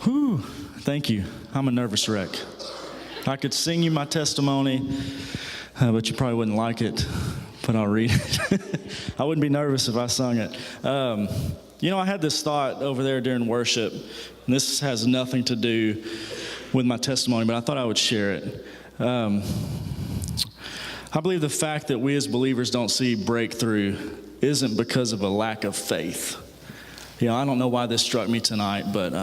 Whew, thank you. I'm a nervous wreck. I could sing you my testimony, but you probably wouldn't like it, but I'll read it. I wouldn't be nervous if I sung it. I had this thought over there during worship, and this has nothing to do with my testimony, but I thought I would share it. I believe the fact that we as believers don't see breakthrough isn't because of a lack of faith. I don't know why this struck me tonight, but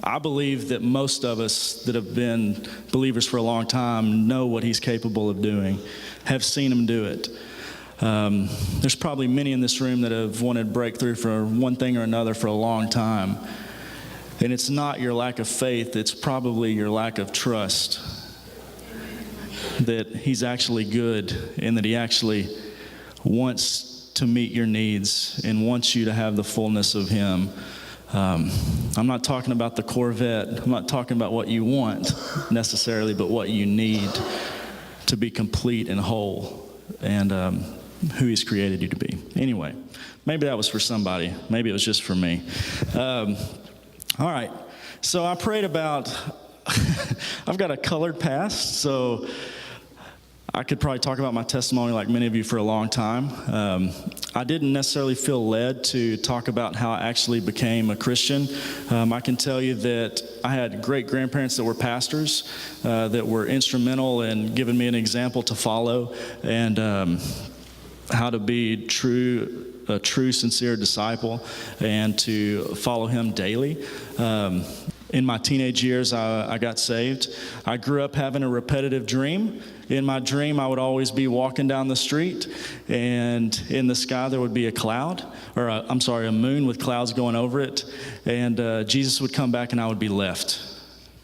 I believe that most of us that have been believers for a long time know what he's capable of doing, have seen him do it. There's probably many in this room that have wanted breakthrough for one thing or another for a long time. And it's not your lack of faith, it's probably your lack of trust that he's actually good and that he actually wants to meet your needs and wants you to have the fullness of him. I'm not talking about the Corvette. I'm not talking about what you want necessarily, but what you need to be complete and whole and who he's created you to be. Anyway, maybe that was for somebody. Maybe it was just for me. All right. So I prayed about, I've got a colored past, so I could probably talk about my testimony like many of you for a long time. I didn't necessarily feel led to talk about how I actually became a Christian. I can tell you that I had great-grandparents that were pastors that were instrumental in giving me an example to follow and how to be a true, sincere disciple and to follow him daily. In my teenage years, I got saved. I grew up having a repetitive dream. In my dream, I would always be walking down the street, and in the sky there would be a cloud, a moon with clouds going over it, and Jesus would come back and I would be left.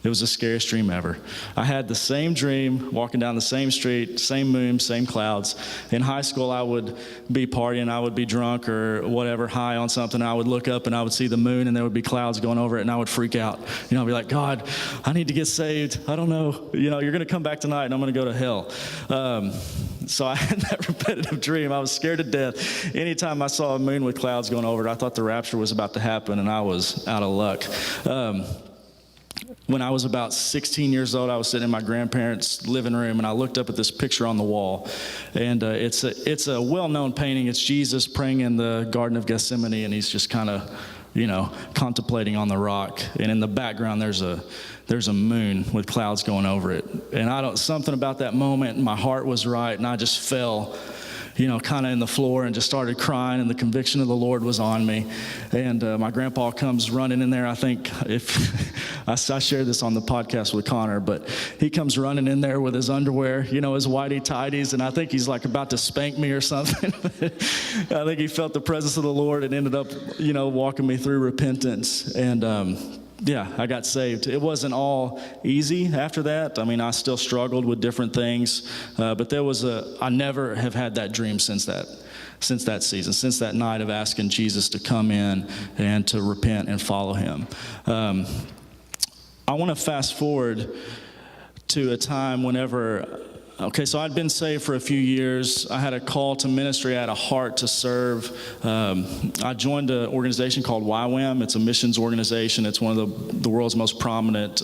It was the scariest dream ever. I had the same dream, walking down the same street, same moon, same clouds. In high school, I would be partying, I would be drunk or whatever, high on something. I would look up and I would see the moon and there would be clouds going over it and I would freak out. I'd be like, God, I need to get saved. I don't know. You're going to come back tonight and I'm going to go to hell. So I had that repetitive dream. I was scared to death. Anytime I saw a moon with clouds going over it, I thought the rapture was about to happen and I was out of luck. When I was about 16 years old, I was sitting in my grandparents' living room, and I looked up at this picture on the wall. And it's a well-known painting. It's Jesus praying in the Garden of Gethsemane, and he's just kind of, contemplating on the rock. And in the background, there's a moon with clouds going over it. And something about that moment, my heart was right, and I just fell, kind of in the floor and just started crying, and the conviction of the Lord was on me. And my grandpa comes running in there. I think I shared this on the podcast with Connor, but he comes running in there with his underwear, his whitey tighties, and I think he's like about to spank me or something. I think he felt the presence of the Lord and ended up, walking me through repentance. And I got saved. It wasn't all easy after that. I still struggled with different things, but I never have had that dream since that season, since that night of asking Jesus to come in and to repent and follow him. I want to fast forward to a time so I'd been saved for a few years. I had a call to ministry. I had a heart to serve. I joined an organization called YWAM. It's a missions organization. It's one of the world's most prominent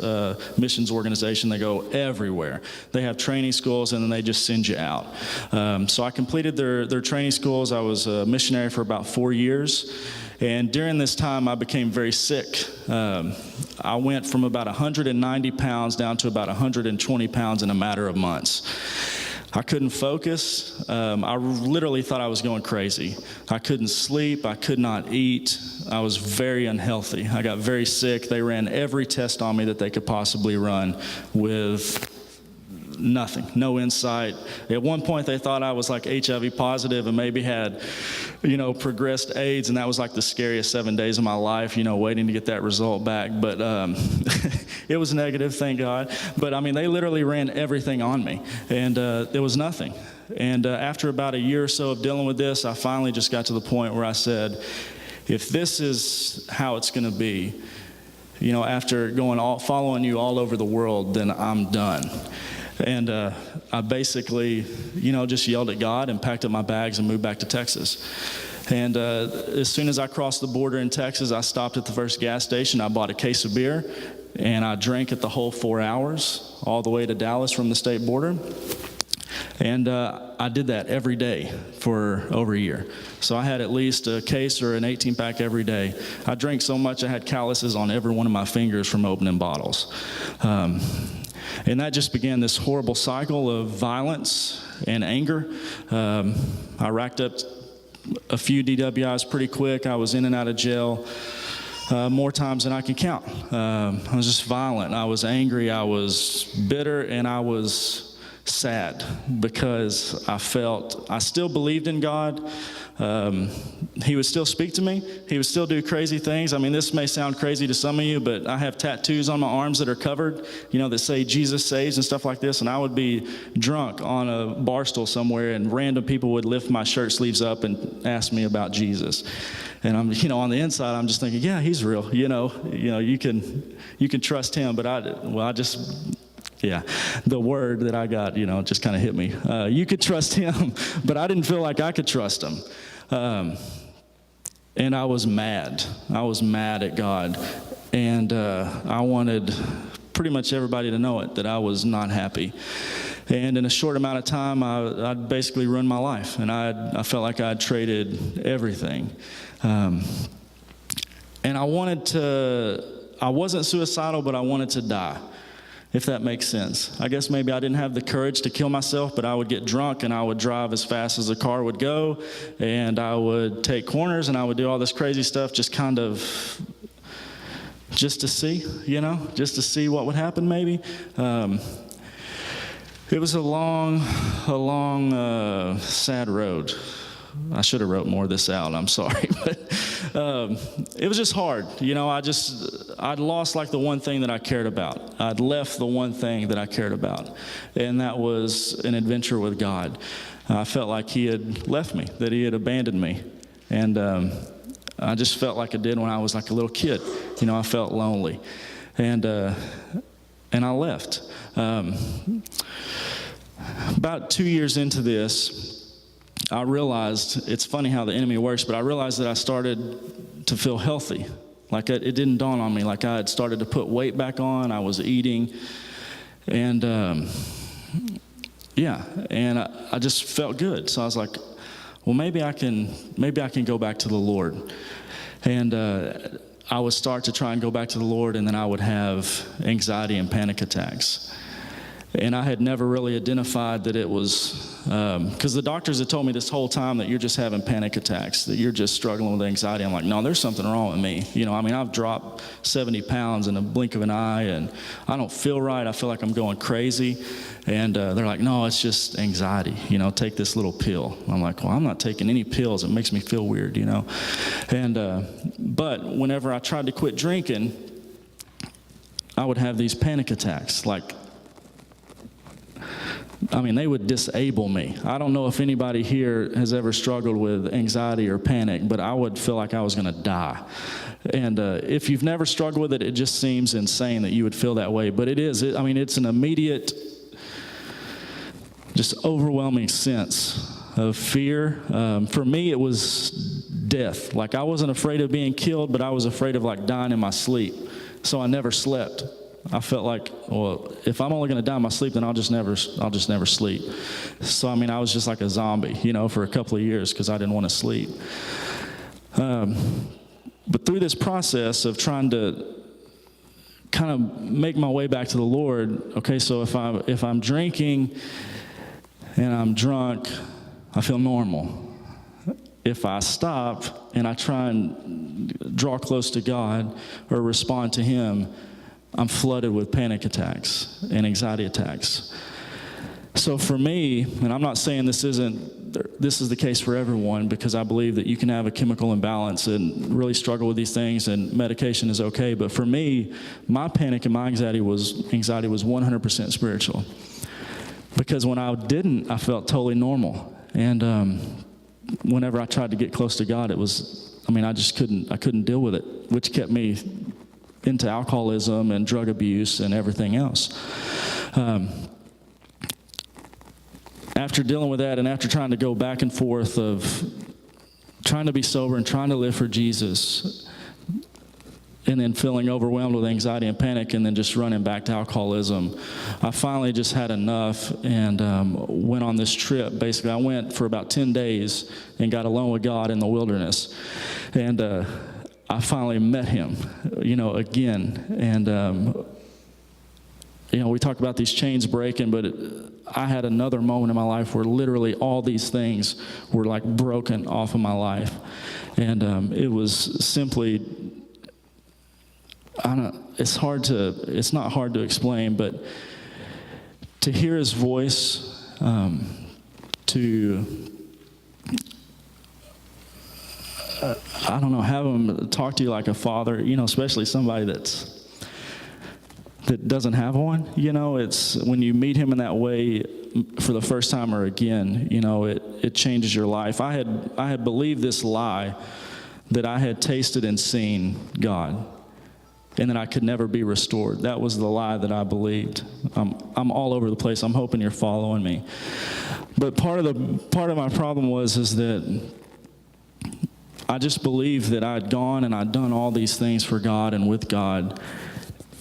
missions organization. They go everywhere. They have training schools, and then they just send you out. So I completed their training schools. I was a missionary for about 4 years. And during this time, I became very sick. I went from about 190 pounds down to about 120 pounds in a matter of months. I couldn't focus. I literally thought I was going crazy. I couldn't sleep. I could not eat. I was very unhealthy. I got very sick. They ran every test on me that they could possibly run with nothing, no insight. At one point, they thought I was like HIV positive and maybe had, progressed AIDS, and that was like the scariest 7 days of my life, waiting to get that result back. But it was negative, thank God. But they literally ran everything on me, and there was nothing. And after about a year or so of dealing with this, I finally just got to the point where I said, if this is how it's going to be, after following you all over the world, then I'm done. And I basically, just yelled at God and packed up my bags and moved back to Texas. And as soon as I crossed the border in Texas, I stopped at the first gas station. I bought a case of beer, and I drank it the whole 4 hours, all the way to Dallas from the state border. And I did that every day for over a year. So I had at least a case or an 18-pack every day. I drank so much I had calluses on every one of my fingers from opening bottles. And that just began this horrible cycle of violence and anger. I racked up a few DWIs pretty quick. I was in and out of jail more times than I can count. I was just violent. I was angry. I was bitter, and I was sad because I felt I still believed in God. He would still speak to me. He would still do crazy things. I mean, this may sound crazy to some of you, but I have tattoos on my arms that are covered, that say Jesus saves and stuff like this. And I would be drunk on a bar stool somewhere, and random people would lift my shirt sleeves up and ask me about Jesus. And I'm, on the inside, I'm just thinking, yeah, he's real. You can trust him. But the word that I got, just kind of hit me. You could trust him, but I didn't feel like I could trust him. And I was mad. I was mad at God. And I wanted pretty much everybody to know it, that I was not happy. And in a short amount of time, I'd basically ruined my life. And I felt like I'd traded everything. And I wasn't suicidal, but I wanted to die, if that makes sense. I guess maybe I didn't have the courage to kill myself, but I would get drunk and I would drive as fast as the car would go, and I would take corners and I would do all this crazy stuff just to see, just to see what would happen maybe. It was a long, sad road. I should have wrote more of this out, I'm sorry. But it was just hard. I'd lost like the one thing that I cared about. I'd left the one thing that I cared about, and that was an adventure with God. I felt like he had left me, that he had abandoned me. And I just felt like I did when I was like a little kid. I felt lonely. And I left. About 2 years into this, I realized, it's funny how the enemy works, but I realized that I started to feel healthy. Like it didn't dawn on me. Like I had started to put weight back on. I was eating. And I just felt good. So I was like, well, maybe I can go back to the Lord. And I would start to try and go back to the Lord, and then I would have anxiety and panic attacks. And I had never really identified that it was, because the doctors had told me this whole time that you're just having panic attacks, that you're just struggling with anxiety. I'm like, no, there's something wrong with me. I've dropped 70 pounds in a blink of an eye, and I don't feel right. I feel like I'm going crazy. And they're like, no, it's just anxiety. Take this little pill. I'm like, well, I'm not taking any pills. It makes me feel weird, And but whenever I tried to quit drinking, I would have these panic attacks. They would disable me. I don't know if anybody here has ever struggled with anxiety or panic, but I would feel like I was going to die. And if you've never struggled with it, it just seems insane that you would feel that way. But it is. It's an immediate, just overwhelming sense of fear. For me, it was death. Like I wasn't afraid of being killed, but I was afraid of dying in my sleep. So I never slept. I felt like, well, if I'm only going to die in my sleep, then I'll just never sleep. So, I was just like a zombie, for a couple of years because I didn't want to sleep. But through this process of trying to kind of make my way back to the Lord, okay, so if I'm drinking and I'm drunk, I feel normal. If I stop and I try and draw close to God or respond to him, I'm flooded with panic attacks and anxiety attacks. So for me, and I'm not saying this is the case for everyone, because I believe that you can have a chemical imbalance and really struggle with these things, and medication is okay. But for me, my panic and my anxiety was 100% spiritual. Because when I didn't, I felt totally normal. And whenever I tried to get close to God, it was, I couldn't deal with it, which kept me into alcoholism and drug abuse and everything else. After dealing with that, and after trying to go back and forth of trying to be sober and trying to live for Jesus, and then feeling overwhelmed with anxiety and panic, and then just running back to alcoholism. I finally just had enough and went on this trip. Basically, I went for about 10 days and got alone with God in the wilderness. And I finally met him, again. And, we talk about these chains breaking, but I had another moment in my life where literally all these things were like broken off of my life. And it was simply, it's not hard to explain, but to hear his voice, have him talk to you like a father, especially somebody that doesn't have one, it's when you meet him in that way for the first time or again, it changes your life. I had believed this lie that I had tasted and seen God, and that I could never be restored. That was the lie that I believed. I'm all over the place. I'm hoping you're following me. But part of my problem is that I just believed that I'd gone and I'd done all these things for God and with God,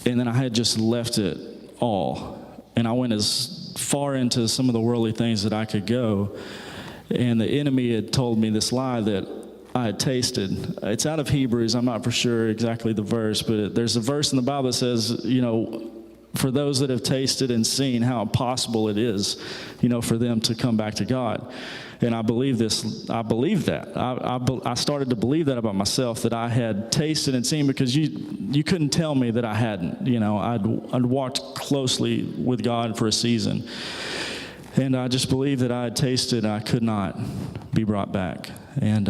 and then I had just left it all. And I went as far into some of the worldly things that I could go, and the enemy had told me this lie that I had tasted. It's out of Hebrews. I'm not for sure exactly the verse, but there's a verse in the Bible that says, for those that have tasted and seen how impossible it is, for them to come back to God. And I believe this. I believe that. I started to believe that about myself, that I had tasted and seen, because you couldn't tell me that I hadn't. I'd walked closely with God for a season, and I just believed that I had tasted and I could not be brought back. And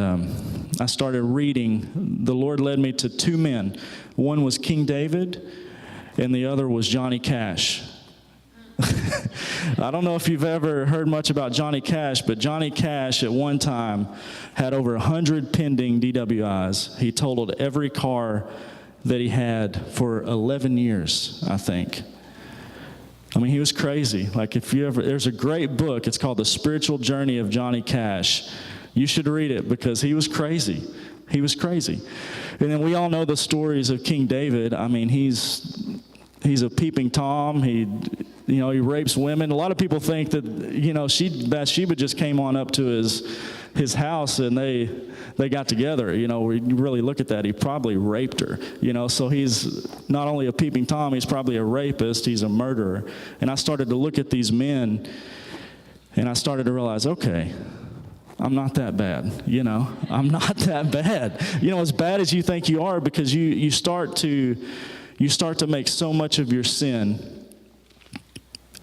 I started reading. The Lord led me to two men. One was King David, and the other was Johnny Cash. I don't know if you've ever heard much about Johnny Cash, but Johnny Cash at one time had over 100 pending DWIs. He totaled every car that he had for 11 years, I think. I mean, he was crazy. Like, there's a great book. It's called The Spiritual Journey of Johnny Cash. You should read it, because he was crazy. He was crazy. And then we all know the stories of King David. I mean, he's a peeping Tom. He rapes women. A lot of people think that, Bathsheba just came on up to his house and they got together. When you really look at that, he probably raped her. So he's not only a peeping Tom, he's probably a rapist. He's a murderer. And I started to look at these men, and I started to realize, okay, I'm not that bad. I'm not that bad. As bad as you think you are, because you start to make so much of your sin,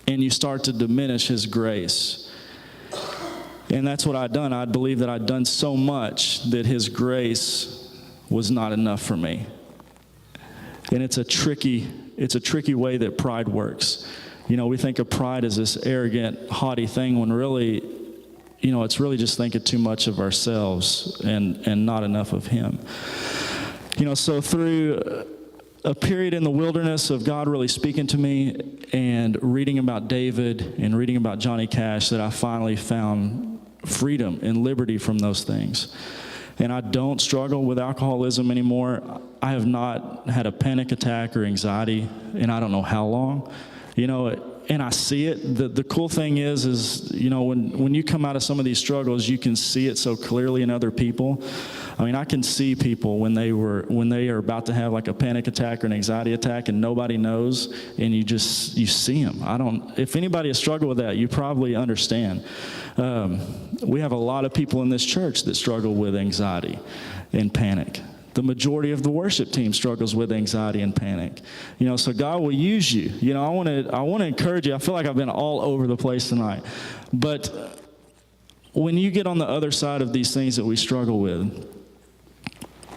and you start to diminish his grace. And that's what I'd done. I'd believed that I'd done so much that his grace was not enough for me. And it's a tricky way that pride works. We think of pride as this arrogant, haughty thing, when really, it's really just thinking too much of ourselves and not enough of him. So through a period in the wilderness of God really speaking to me, and reading about David and reading about Johnny Cash, that I finally found freedom and liberty from those things. And I don't struggle with alcoholism anymore. I have not had a panic attack or anxiety in I don't know how long. And I see it. The cool thing is when you come out of some of these struggles, you can see it so clearly in other people. I mean, I can see people when they are about to have like a panic attack or an anxiety attack, and nobody knows, and you see them. If anybody has struggled with that, you probably understand. We have a lot of people in this church that struggle with anxiety and panic. The majority of the worship team struggles with anxiety and panic. So God will use you. I want to encourage you. I feel like I've been all over the place tonight. But when you get on the other side of these things that we struggle with,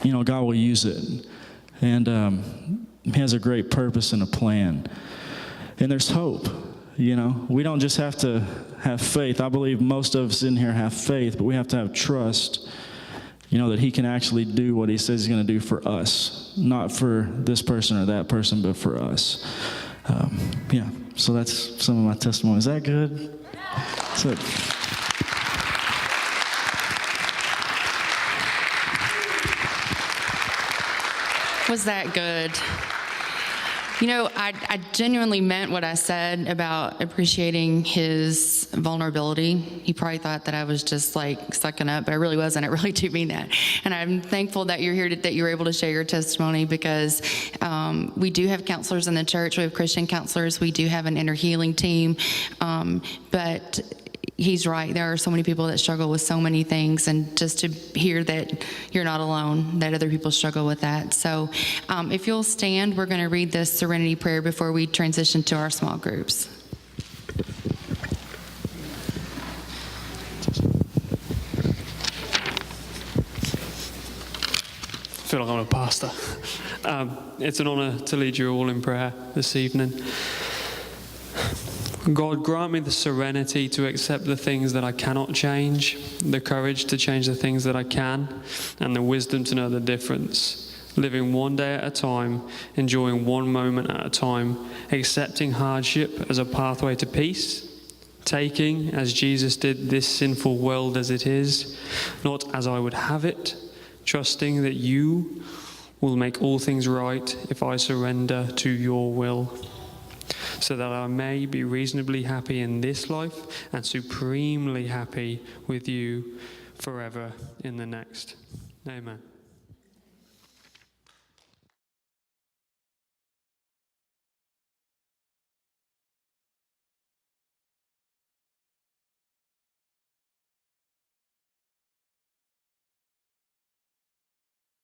God will use it. And he has a great purpose and a plan. And there's hope. We don't just have to have faith. I believe most of us in here have faith, but we have to have trust, that he can actually do what he says he's going to do for us. Not for this person or that person, but for us. So that's some of my testimony. Is that good? So, Was that good? You know, I genuinely meant what I said about appreciating his vulnerability. He probably thought that I was just like sucking up, but I really wasn't. I really do mean that. And I'm thankful that you're here, that you were able to share your testimony, because we do have counselors in the church. We have Christian counselors. We do have an inner healing team. But he's right. There are so many people that struggle with so many things, and just to hear that you're not alone, that other people struggle with that. So if you'll stand, we're going to read this serenity prayer before we transition to our small groups. I feel like I'm a pastor. It's an honor to lead you all in prayer this evening. God, grant me the serenity to accept the things that I cannot change, the courage to change the things that I can, and the wisdom to know the difference. Living one day at a time, enjoying one moment at a time, accepting hardship as a pathway to peace, taking, as Jesus did, this sinful world as it is, not as I would have it, trusting that you will make all things right if I surrender to your will, so that I may be reasonably happy in this life and supremely happy with you forever in the next. Amen.